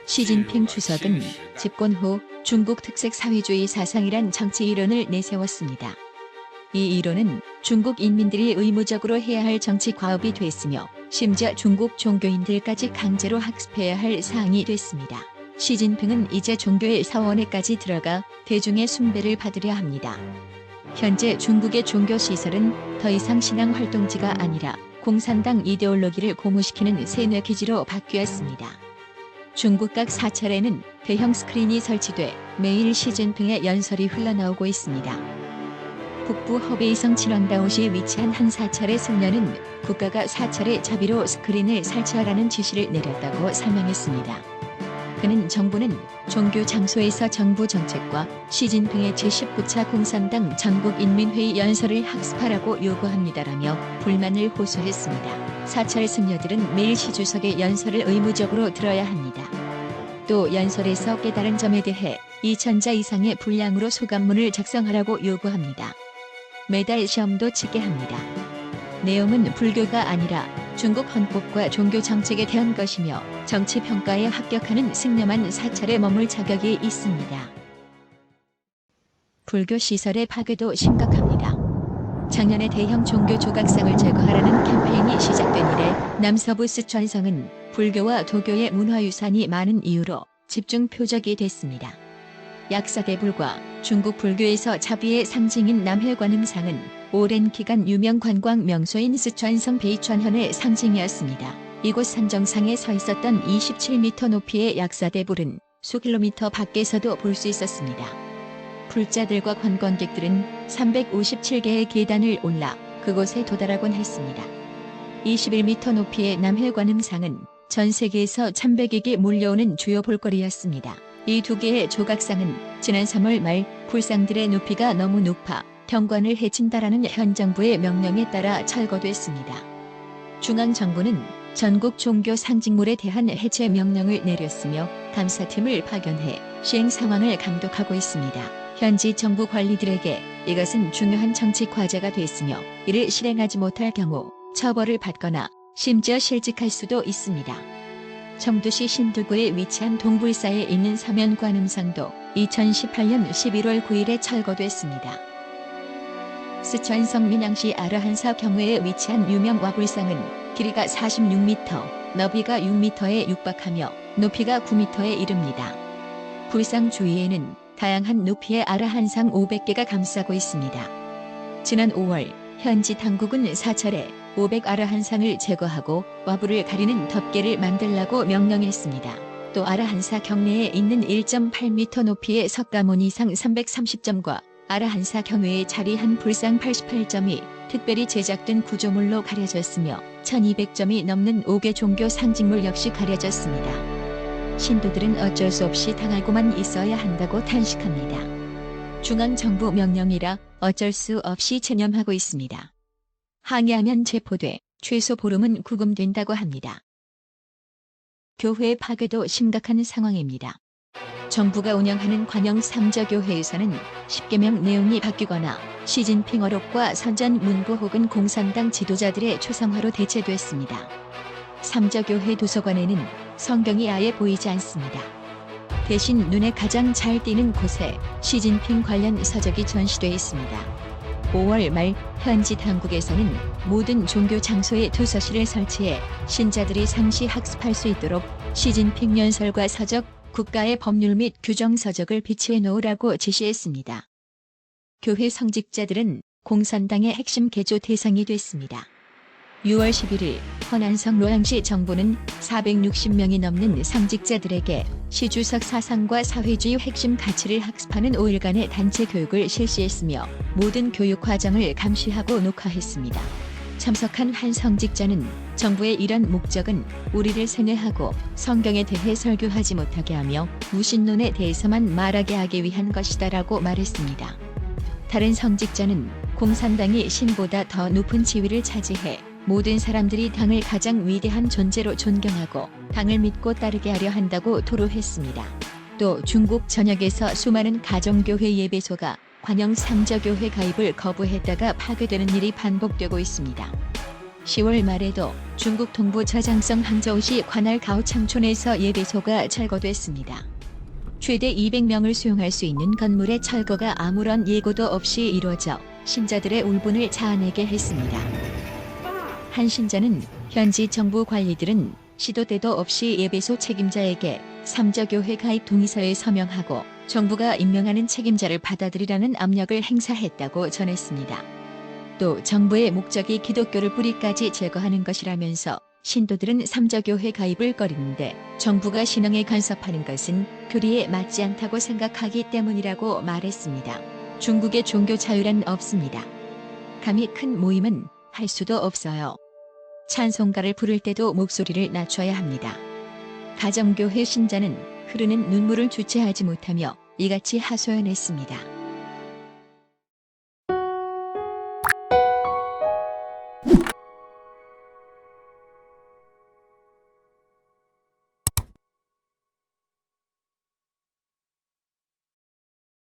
시진핑 주석은 집권 후 중국 특색 사회주의 사상이란 정치 이론을 내세웠습니다. 이 이론은 중국 인민들이 의무적으로 해야 할 정치 과업이 됐으며 심지어 중국 종교인들까지 강제로 학습해야 할 사항이 됐습니다. 시진핑은 이제 종교의 사원에까지 들어가 대중의 숭배를 받으려 합니다. 현재 중국의 종교시설은 더 이상 신앙 활동지가 아니라 공산당 이데올로기를 고무시키는 세뇌기지로 바뀌었습니다. 중국 각 사찰에는 대형 스크린이 설치돼 매일 시진핑의 연설이 흘러나오고 있습니다. 북부 허베이성 칠왕다오시에 위치한 한 사찰의 승려는 국가가 사찰에 자비로 스크린을 설치하라는 지시를 내렸다고 설명했습니다. 그는 정부는 종교 장소에서 정부 정책과 시진핑의 제19차 공산당 전국인민회의 연설을 학습하라고 요구합니다라며 불만을 호소했습니다. 사찰 승려들은 매일 시 주석의 연설을 의무적으로 들어야 합니다. 또 연설에서 깨달은 점에 대해 2,000자 이상의 분량으로 소감문을 작성하라고 요구합니다. 매달 시험도 치게 합니다. 내용은 불교가 아니라 중국 헌법과 종교 정책에 대한 것이며 정치 평가에 합격하는 승려만 사찰에 머물 자격이 있습니다. 불교 시설의 파괴도 심각합니다. 작년에 대형 종교 조각상을 제거하라는 캠페인이 시작된 이래 남서부 스촨성은 불교와 도교의 문화유산이 많은 이유로 집중 표적이 됐습니다. 약사대불과 중국 불교에서 자비의 상징인 남해관음상은 오랜 기간 유명 관광 명소인 스촨성 베이촨현의 상징이었습니다. 이곳 산정상에 서 있었던 27m 높이의 약사대불은 수킬로미터 밖에서도 볼 수 있었습니다. 불자들과 관광객들은 357개의 계단을 올라 그곳에 도달하곤 했습니다. 21m 높이의 남해관음상은 전 세계에서 1,100개 몰려오는 주요 볼거리였습니다. 이 두 개의 조각상은 지난 3월 말 불상들의 높이가 너무 높아 경관을 해친다라는 현 정부의 명령에 따라 철거됐습니다. 중앙정부는 전국 종교 상징물에 대한 해체 명령을 내렸으며 감사팀을 파견해 시행 상황을 감독하고 있습니다. 현지 정부 관리들에게 이것은 중요한 정치 과제가 됐으며 이를 실행하지 못할 경우 처벌을 받거나 심지어 실직할 수도 있습니다. 청두시 신두구에 위치한 동불사에 있는 사면관음상도 2018년 11월 9일에 철거됐습니다. 스촨성 민양시 아라한사 경회에 위치한 유명 와불상은 길이가 46m, 너비가 6m에 육박하며 높이가 9m에 이릅니다. 불상 주위에는 다양한 높이의 아라한상 500개가 감싸고 있습니다. 지난 5월 현지 당국은 사찰에 500아라한상을 제거하고 와불을 가리는 덮개를 만들라고 명령했습니다. 또 아라한사 경내에 있는 1.8m 높이의 석가모니 이상 330점과 아라한사 경외에 자리한 불상 88점이 특별히 제작된 구조물로 가려졌으며 1200점이 넘는 5개 종교 상징물 역시 가려졌습니다. 신도들은 어쩔 수 없이 당하고만 있어야 한다고 탄식합니다. 중앙정부 명령이라 어쩔 수 없이 체념하고 있습니다. 항의하면 체포돼 최소 보름은 구금된다고 합니다. 교회 파괴도 심각한 상황입니다. 정부가 운영하는 관영 삼저교회에서는 10계명 내용이 바뀌거나 시진핑 어록과 선전 문구 혹은 공산당 지도자들의 초상화로 대체됐습니다. 삼저교회 도서관에는 성경이 아예 보이지 않습니다. 대신 눈에 가장 잘 띄는 곳에 시진핑 관련 서적이 전시돼 있습니다. 5월 말 현지 당국에서는 모든 종교 장소에 도서실을 설치해 신자들이 상시 학습할 수 있도록 시진핑 연설과 서적, 국가의 법률 및 규정 서적을 비치해 놓으라고 지시했습니다. 교회 성직자들은 공산당의 핵심 개조 대상이 됐습니다. 6월 11일 허난성 로양시 정부는 460명이 넘는 성직자들에게 시주석 사상과 사회주의 핵심 가치를 학습하는 5일간의 단체 교육을 실시했으며 모든 교육 과정을 감시하고 녹화했습니다. 참석한 한 성직자는 정부의 이런 목적은 우리를 세뇌하고 성경에 대해 설교하지 못하게 하며 무신론에 대해서만 말하게 하기 위한 것이다라고 말했습니다. 다른 성직자는 공산당이 신보다 더 높은 지위를 차지해 모든 사람들이 당을 가장 위대한 존재로 존경하고 당을 믿고 따르게 하려 한다고 토로했습니다. 또 중국 전역에서 수많은 가정교회 예배소가 관영 삼저교회 가입을 거부했다가 파괴되는 일이 반복되고 있습니다. 10월 말에도 중국 동부 저장성 항저우시 관할 가오창촌에서 예배소가 철거됐습니다. 최대 200명을 수용할 수 있는 건물의 철거가 아무런 예고도 없이 이루어져 신자들의 울분을 자아내게 했습니다. 한 신자는 현지 정부 관리들은 시도 때도 없이 예배소 책임자에게 삼저교회 가입 동의서에 서명하고 정부가 임명하는 책임자를 받아들이라는 압력을 행사했다고 전했습니다. 또 정부의 목적이 기독교를 뿌리까지 제거하는 것이라면서 신도들은 삼저교회 가입을 꺼리는데 정부가 신앙에 간섭하는 것은 교리에 맞지 않다고 생각하기 때문이라고 말했습니다. 중국의 종교 자유란 없습니다. 감히 큰 모임은 할 수도 없어요. 찬송가를 부를 때도 목소리를 낮춰야 합니다. 가정교회 신자는 흐르는 눈물을 주체하지 못하며 이같이 하소연했습니다.